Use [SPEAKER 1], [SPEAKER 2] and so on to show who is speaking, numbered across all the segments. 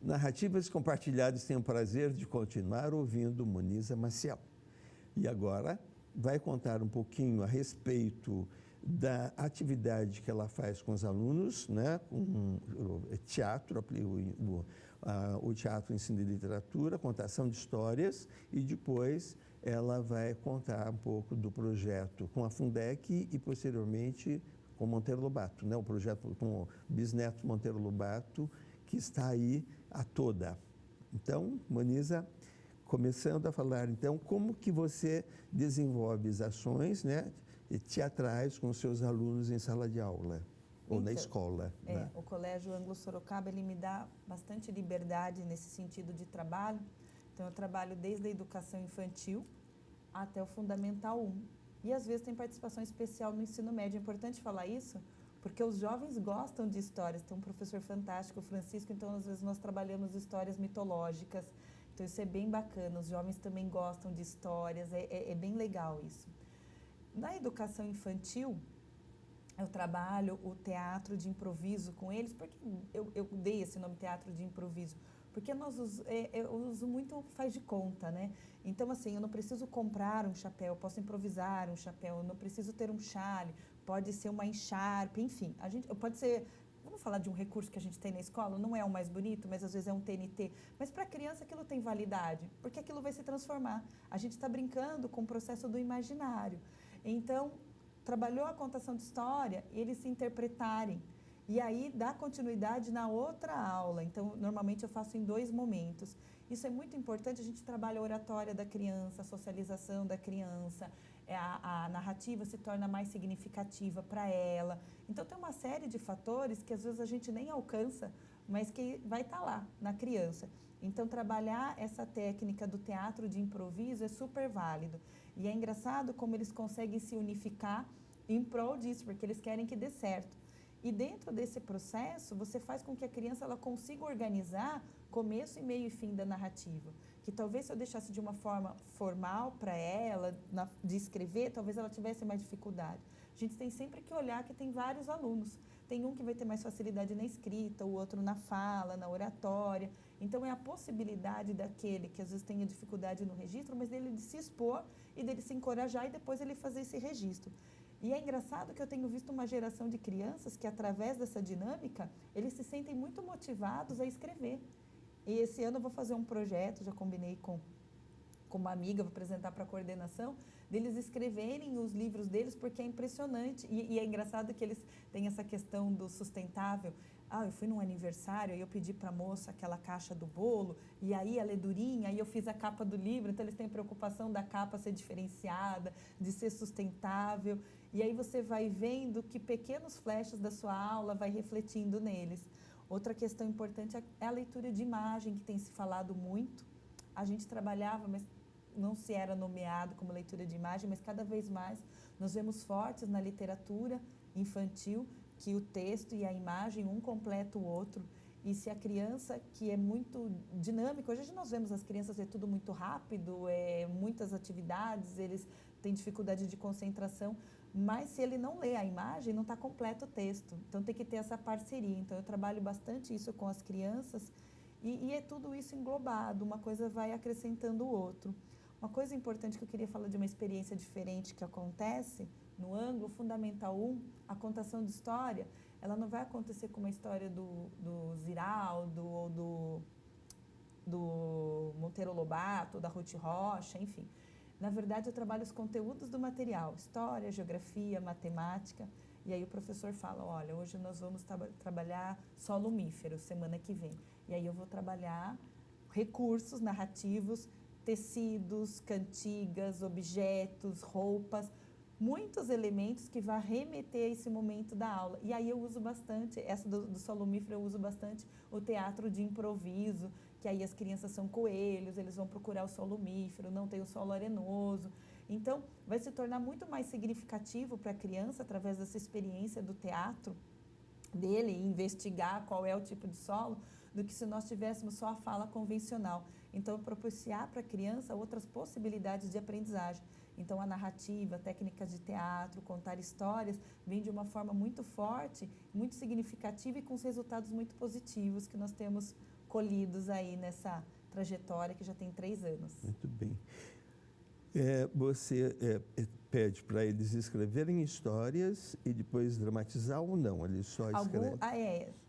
[SPEAKER 1] Narrativas compartilhadas, tenho o prazer de continuar ouvindo Moniza Maciel. E agora vai contar um pouquinho a respeito da atividade que ela faz com os alunos, né, com o teatro, o teatro, ensino de literatura, contação de histórias, e depois ela vai contar um pouco do projeto com a Fundec e posteriormente com Monteiro Lobato, né, o projeto com o bisneto Monteiro Lobato, que está aí a toda. Então, Moniza, começando a falar, então, como que você desenvolve as ações, né, teatrais com os seus alunos em sala de aula ou na escola? Né?
[SPEAKER 2] O Colégio Anglo Sorocaba, ele me dá bastante liberdade nesse sentido de trabalho. Então, eu trabalho desde a educação infantil até o Fundamental 1. E, às vezes, tem participação especial no ensino médio. É importante falar isso, porque os jovens gostam de histórias. Tem um professor fantástico, o Francisco, então, às vezes, nós trabalhamos histórias mitológicas. Então, isso é bem bacana. Os jovens também gostam de histórias, é bem legal isso. Na educação infantil, eu trabalho o teatro de improviso com eles, porque eu dei esse nome teatro de improviso, porque eu uso muito faz de conta, né? Então, assim, eu não preciso comprar um chapéu, eu posso improvisar um chapéu, eu não preciso ter um chale, pode ser uma encharpe, enfim. Pode ser, vamos falar de um recurso que a gente tem na escola, não é o mais bonito, mas às vezes é um TNT. Mas para a criança aquilo tem validade, porque aquilo vai se transformar. A gente está brincando com o processo do imaginário. Então, trabalhou a contação de história, eles se interpretarem. E aí, dá continuidade na outra aula. Então, normalmente eu faço em 2 momentos. Isso é muito importante, a gente trabalha a oratória da criança, a socialização da criança, a narrativa se torna mais significativa para ela. Então, tem uma série de fatores que às vezes a gente nem alcança, mas que vai estar lá, na criança. Então, trabalhar essa técnica do teatro de improviso é super válido. E é engraçado como eles conseguem se unificar em prol disso, porque eles querem que dê certo. E dentro desse processo, você faz com que a criança ela consiga organizar começo, meio e fim da narrativa. Que talvez se eu deixasse de uma forma formal para ela, de escrever, talvez ela tivesse mais dificuldade. A gente tem sempre que olhar que tem vários alunos. Tem um que vai ter mais facilidade na escrita, o outro na fala, na oratória. Então, é a possibilidade daquele que às vezes tenha dificuldade no registro, mas dele de se expor e dele se encorajar e depois ele fazer esse registro. E é engraçado que eu tenho visto uma geração de crianças que, através dessa dinâmica, eles se sentem muito motivados a escrever. E esse ano eu vou fazer um projeto, já combinei com uma amiga, vou apresentar para a coordenação, deles escreverem os livros deles, porque é impressionante. E é engraçado que eles têm essa questão do sustentável. Eu fui num aniversário e eu pedi para a moça aquela caixa do bolo, e aí ela é durinha, aí eu fiz a capa do livro, então eles têm preocupação da capa ser diferenciada, de ser sustentável, e aí você vai vendo que pequenos flashes da sua aula vai refletindo neles. Outra questão importante é a leitura de imagem, que tem se falado muito. A gente trabalhava, mas não se era nomeado como leitura de imagem, mas cada vez mais nós vemos fortes na literatura infantil que o texto e a imagem, um completa o outro. E se a criança, que é muito dinâmica, hoje nós vemos as crianças, é tudo muito rápido, muitas atividades, eles têm dificuldade de concentração, mas se ele não lê a imagem, não está completo o texto. Então tem que ter essa parceria. Então eu trabalho bastante isso com as crianças e é tudo isso englobado, uma coisa vai acrescentando o outro. Uma coisa importante que eu queria falar de uma experiência diferente que acontece no ângulo Fundamental 1, a contação de história, ela não vai acontecer como a história do Ziraldo ou do Monteiro Lobato, da Ruth Rocha, enfim. Na verdade, eu trabalho os conteúdos do material, história, geografia, matemática, e aí o professor fala, olha, hoje nós vamos trabalhar solumífero, semana que vem. E aí eu vou trabalhar recursos narrativos, tecidos, cantigas, objetos, roupas, muitos elementos que vão remeter a esse momento da aula. E aí eu uso bastante, essa do solumífero, eu uso bastante o teatro de improviso, que aí as crianças são coelhos, eles vão procurar o solumífero, não tem o solo arenoso. Então, vai se tornar muito mais significativo para a criança, através dessa experiência do teatro dele, investigar qual é o tipo de solo, do que se nós tivéssemos só a fala convencional. Então, propiciar para a criança outras possibilidades de aprendizagem. Então, a narrativa, técnicas de teatro, contar histórias, vem de uma forma muito forte, muito significativa e com resultados muito positivos que nós temos colhidos aí nessa trajetória que já tem 3 anos.
[SPEAKER 1] Muito bem. Você pede para eles escreverem histórias e depois dramatizar ou não? Eles só escrevem?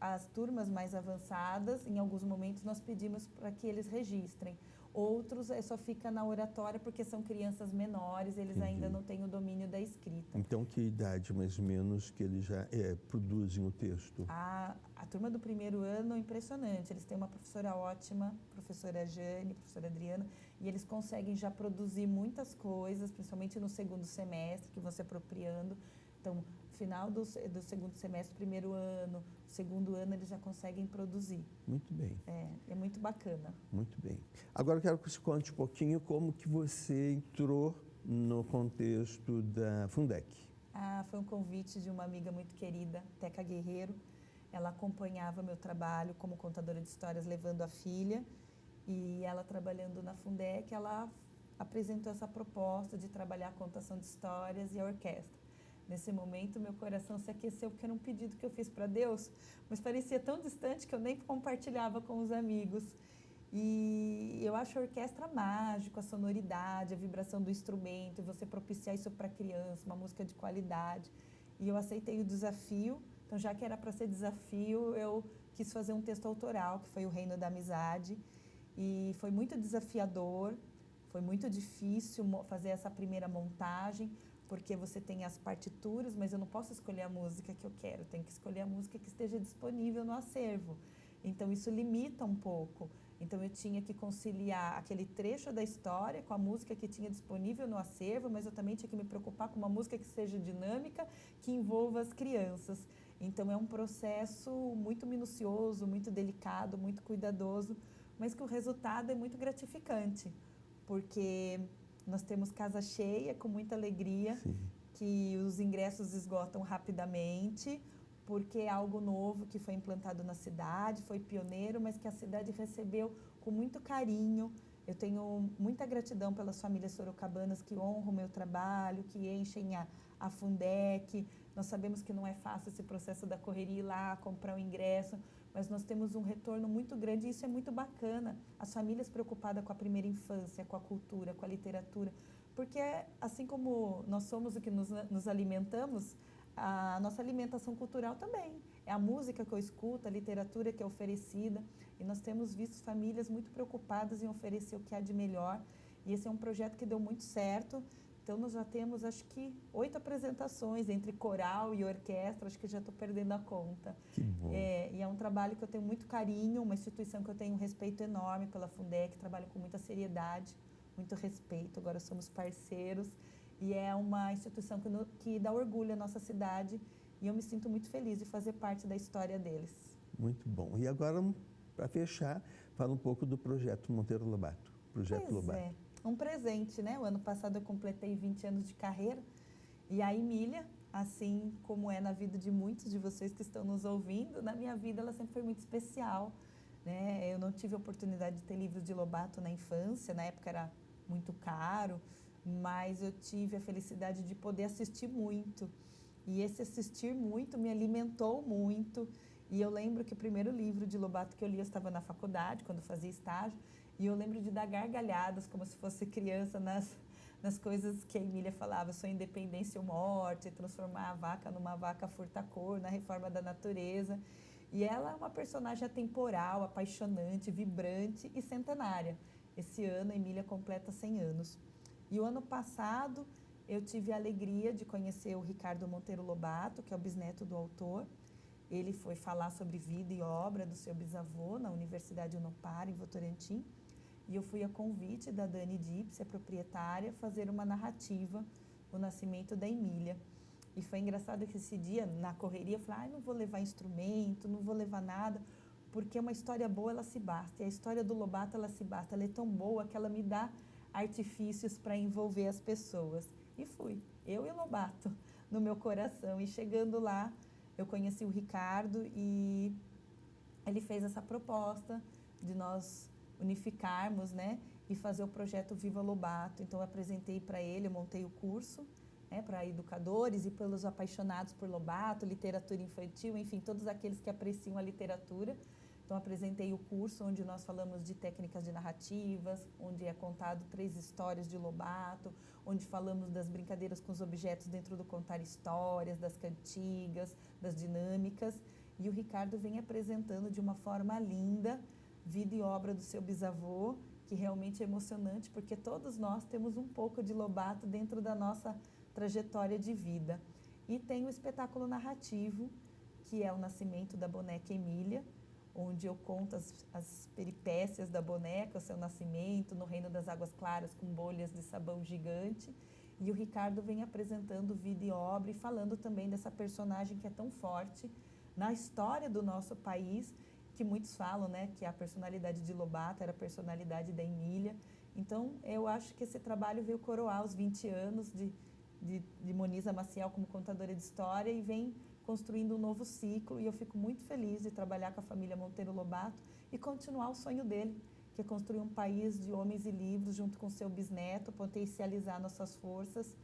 [SPEAKER 2] As turmas mais avançadas, em alguns momentos nós pedimos para que eles registrem. Outros só fica na oratória porque são crianças menores, eles ainda não têm o domínio da escrita.
[SPEAKER 1] Então, que idade mais ou menos que eles já produzem o texto?
[SPEAKER 2] A turma do primeiro ano é impressionante. Eles têm uma professora ótima, professora Jane, professora Adriana, e eles conseguem já produzir muitas coisas, principalmente no segundo semestre, que vão se apropriando. Então, final do segundo semestre, primeiro ano, segundo ano, eles já conseguem produzir.
[SPEAKER 1] Muito bem.
[SPEAKER 2] É muito bacana.
[SPEAKER 1] Muito bem. Agora eu quero que você conte um pouquinho como que você entrou no contexto da Fundec.
[SPEAKER 2] Foi um convite de uma amiga muito querida, Teca Guerreiro. Ela acompanhava meu trabalho como contadora de histórias, levando a filha. E ela, trabalhando na Fundec, ela apresentou essa proposta de trabalhar a contação de histórias e a orquestra. Nesse momento, meu coração se aqueceu, porque era um pedido que eu fiz para Deus, mas parecia tão distante que eu nem compartilhava com os amigos. E eu acho a orquestra mágico, a sonoridade, a vibração do instrumento, e você propiciar isso para a criança, uma música de qualidade. E eu aceitei o desafio. Então, já que era para ser desafio, eu quis fazer um texto autoral, que foi O Reino da Amizade. E foi muito desafiador, foi muito difícil fazer essa primeira montagem, porque você tem as partituras, mas eu não posso escolher a música que eu quero, eu tenho que escolher a música que esteja disponível no acervo. Então, isso limita um pouco. Então, eu tinha que conciliar aquele trecho da história com a música que tinha disponível no acervo, mas eu também tinha que me preocupar com uma música que seja dinâmica, que envolva as crianças. Então, é um processo muito minucioso, muito delicado, muito cuidadoso, mas que o resultado é muito gratificante, porque nós temos casa cheia, com muita alegria.
[SPEAKER 1] Sim.
[SPEAKER 2] Que os ingressos esgotam rapidamente, porque é algo novo que foi implantado na cidade, foi pioneiro, mas que a cidade recebeu com muito carinho. Eu tenho muita gratidão pelas famílias sorocabanas que honram o meu trabalho, que enchem a Fundec. Nós sabemos que não é fácil esse processo da correria, ir lá, comprar o ingresso, mas nós temos um retorno muito grande e isso é muito bacana. As famílias preocupadas com a primeira infância, com a cultura, com a literatura, porque assim como nós somos o que nos alimentamos, a nossa alimentação cultural também. É a música que eu escuto, a literatura que é oferecida, e nós temos visto famílias muito preocupadas em oferecer o que há de melhor, e esse é um projeto que deu muito certo. Então, nós já temos, acho que, 8 apresentações entre coral e orquestra, acho que já estou perdendo a conta.
[SPEAKER 1] Que bom.
[SPEAKER 2] E é um trabalho que eu tenho muito carinho, uma instituição que eu tenho um respeito enorme pela Fundec, trabalho com muita seriedade, muito respeito, agora somos parceiros, e é uma instituição que dá orgulho à nossa cidade, e eu me sinto muito feliz de fazer parte da história deles.
[SPEAKER 1] Muito bom. E agora, para fechar, fala um pouco do Projeto Monteiro Lobato. Projeto Lobato.
[SPEAKER 2] Um presente, né? O ano passado eu completei 20 anos de carreira e a Emília, assim como é na vida de muitos de vocês que estão nos ouvindo, na minha vida ela sempre foi muito especial, né? Eu não tive a oportunidade de ter livros de Lobato na infância, na época era muito caro, mas eu tive a felicidade de poder assistir muito. E esse assistir muito me alimentou muito. E eu lembro que o primeiro livro de Lobato que eu li, eu estava na faculdade, quando fazia estágio, e eu lembro de dar gargalhadas, como se fosse criança, nas coisas que a Emília falava, sua independência ou morte, transformar a vaca numa vaca furta-cor, na reforma da natureza. E ela é uma personagem atemporal, apaixonante, vibrante e centenária. Esse ano a Emília completa 100 anos. E o ano passado eu tive a alegria de conhecer o Ricardo Monteiro Lobato, que é o bisneto do autor. Ele foi falar sobre vida e obra do seu bisavô na Universidade Unopar, em Votorantim. E eu fui a convite da Dani Dipse, a proprietária, fazer uma narrativa, o nascimento da Emília. E foi engraçado que esse dia, na correria, eu falei, não vou levar instrumento, não vou levar nada, porque uma história boa, ela se basta. E a história do Lobato, ela se basta. Ela é tão boa que ela me dá artifícios para envolver as pessoas. E fui, eu e o Lobato, no meu coração. E chegando lá, eu conheci o Ricardo e ele fez essa proposta de nós unificarmos, né, e fazer o projeto Viva Lobato. Então, eu apresentei para ele, eu montei o curso, né, para educadores e pelos apaixonados por Lobato, literatura infantil, enfim, todos aqueles que apreciam a literatura. Então, apresentei o curso onde nós falamos de técnicas de narrativas, onde é contado 3 histórias de Lobato, onde falamos das brincadeiras com os objetos dentro do contar histórias, das cantigas, das dinâmicas. E o Ricardo vem apresentando de uma forma linda vida e obra do seu bisavô, que realmente é emocionante, porque todos nós temos um pouco de Lobato dentro da nossa trajetória de vida. E tem o espetáculo narrativo, que é o nascimento da boneca Emília, onde eu conto as peripécias da boneca, o seu nascimento no Reino das Águas Claras com bolhas de sabão gigante. E o Ricardo vem apresentando vida e obra e falando também dessa personagem que é tão forte na história do nosso país, que muitos falam, né, que a personalidade de Lobato era a personalidade da Emília. Então, eu acho que esse trabalho veio coroar os 20 anos de Moniza Maciel como contadora de história e vem construindo um novo ciclo, e eu fico muito feliz de trabalhar com a família Monteiro Lobato e continuar o sonho dele, que é construir um país de homens e livros junto com seu bisneto, potencializar nossas forças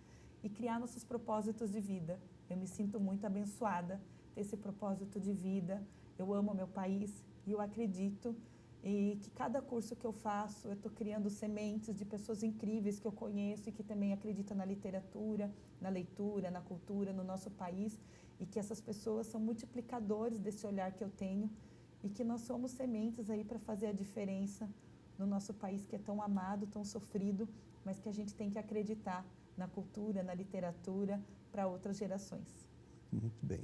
[SPEAKER 2] e criar nossos propósitos de vida. Eu me sinto muito abençoada ter esse propósito de vida. Eu amo meu país e eu acredito e que cada curso que eu faço, eu estou criando sementes de pessoas incríveis que eu conheço e que também acreditam na literatura, na leitura, na cultura, no nosso país, e que essas pessoas são multiplicadores desse olhar que eu tenho e que nós somos sementes aí para fazer a diferença no nosso país que é tão amado, tão sofrido, mas que a gente tem que acreditar na cultura, na literatura para outras gerações.
[SPEAKER 1] Muito bem.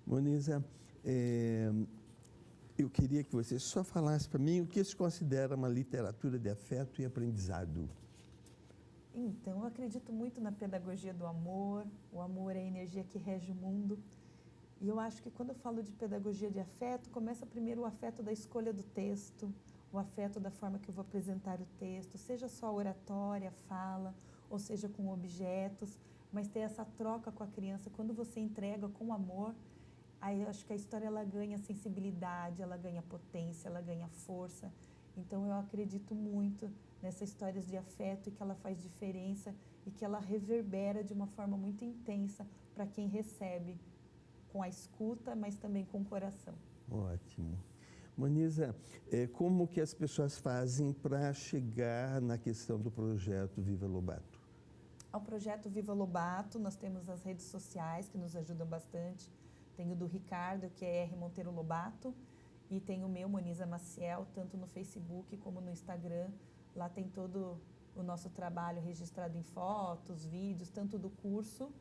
[SPEAKER 1] Moniza, eu queria que você só falasse para mim o que se considera uma literatura de afeto e aprendizado.
[SPEAKER 2] Então, eu acredito muito na pedagogia do amor. O amor é a energia que rege o mundo. E eu acho que quando eu falo de pedagogia de afeto, começa primeiro o afeto da escolha do texto, o afeto da forma que eu vou apresentar o texto, seja só a oratória, a fala, ou seja com objetos, mas ter essa troca com a criança. Quando você entrega com amor, aí eu acho que a história ela ganha sensibilidade, ela ganha potência, ela ganha força. Então, eu acredito muito nessas histórias de afeto e que ela faz diferença e que ela reverbera de uma forma muito intensa para quem recebe, com a escuta, mas também com o coração.
[SPEAKER 1] Ótimo. Moniza, como que as pessoas fazem para chegar na questão do projeto Viva Lobato?
[SPEAKER 2] Ao projeto Viva Lobato, nós temos as redes sociais que nos ajudam bastante. Tem o do Ricardo, que é R. Monteiro Lobato, e tem o meu, Moniza Maciel, tanto no Facebook como no Instagram. Lá tem todo o nosso trabalho registrado em fotos, vídeos, tanto do curso,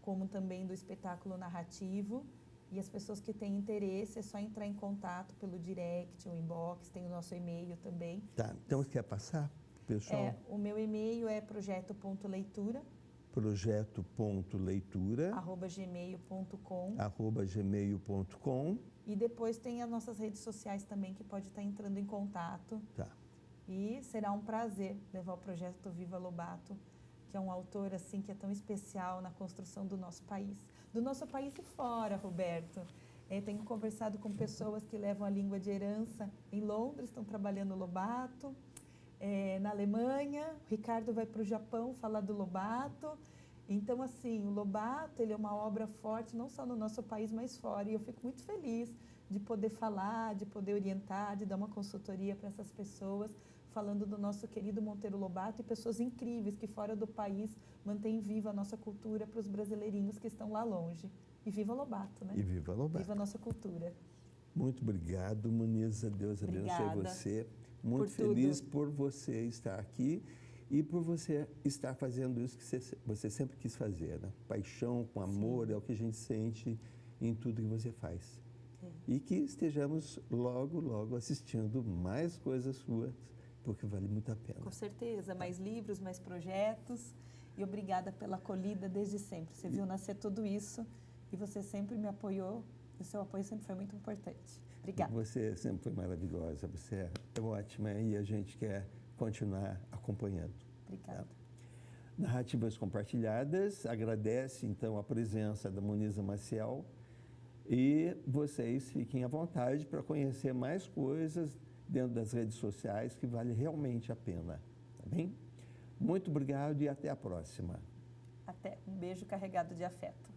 [SPEAKER 2] como também do espetáculo narrativo. E as pessoas que têm interesse, é só entrar em contato pelo direct, o inbox, tem o nosso e-mail também.
[SPEAKER 1] Tá, então quer passar, pessoal?
[SPEAKER 2] O meu e-mail é projeto.leitura.
[SPEAKER 1] projeto.leitura
[SPEAKER 2] @gmail.com. E depois tem as nossas redes sociais também, que pode estar entrando em contato.
[SPEAKER 1] Tá.
[SPEAKER 2] E será um prazer levar o projeto Viva Lobato, que é um autor assim que é tão especial na construção do nosso país. Do nosso país e fora, Roberto. Tenho conversado com pessoas que levam a língua de herança em Londres, estão trabalhando Lobato. Na Alemanha, o Ricardo vai para o Japão falar do Lobato. Então, assim, o Lobato ele é uma obra forte, não só no nosso país, mas fora. E eu fico muito feliz de poder falar, de poder orientar, de dar uma consultoria para essas pessoas, falando do nosso querido Monteiro Lobato e pessoas incríveis que fora do país mantêm viva a nossa cultura para os brasileirinhos que estão lá longe. E viva Lobato, né?
[SPEAKER 1] E viva Lobato.
[SPEAKER 2] Viva a nossa cultura.
[SPEAKER 1] Muito obrigado, Moniza. Deus abençoe você. Muito feliz por você estar aqui e por você estar fazendo isso que você sempre quis fazer, né? Paixão, com amor, é o que a gente sente em tudo que você faz. E que estejamos logo, logo assistindo mais coisas suas, porque vale muito a pena.
[SPEAKER 2] Com certeza, mais livros, mais projetos. E obrigada pela acolhida desde sempre. Você viu nascer tudo isso e você sempre me apoiou. O seu apoio sempre foi muito importante. Obrigada.
[SPEAKER 1] Você sempre foi maravilhosa, você é ótima e a gente quer continuar acompanhando.
[SPEAKER 2] Obrigada.
[SPEAKER 1] Tá? Narrativas Compartilhadas agradece, então, a presença da Moniza Maciel e vocês fiquem à vontade para conhecer mais coisas dentro das redes sociais que vale realmente a pena, tá bem? Muito obrigado e até a próxima.
[SPEAKER 2] Até. Um beijo carregado de afeto.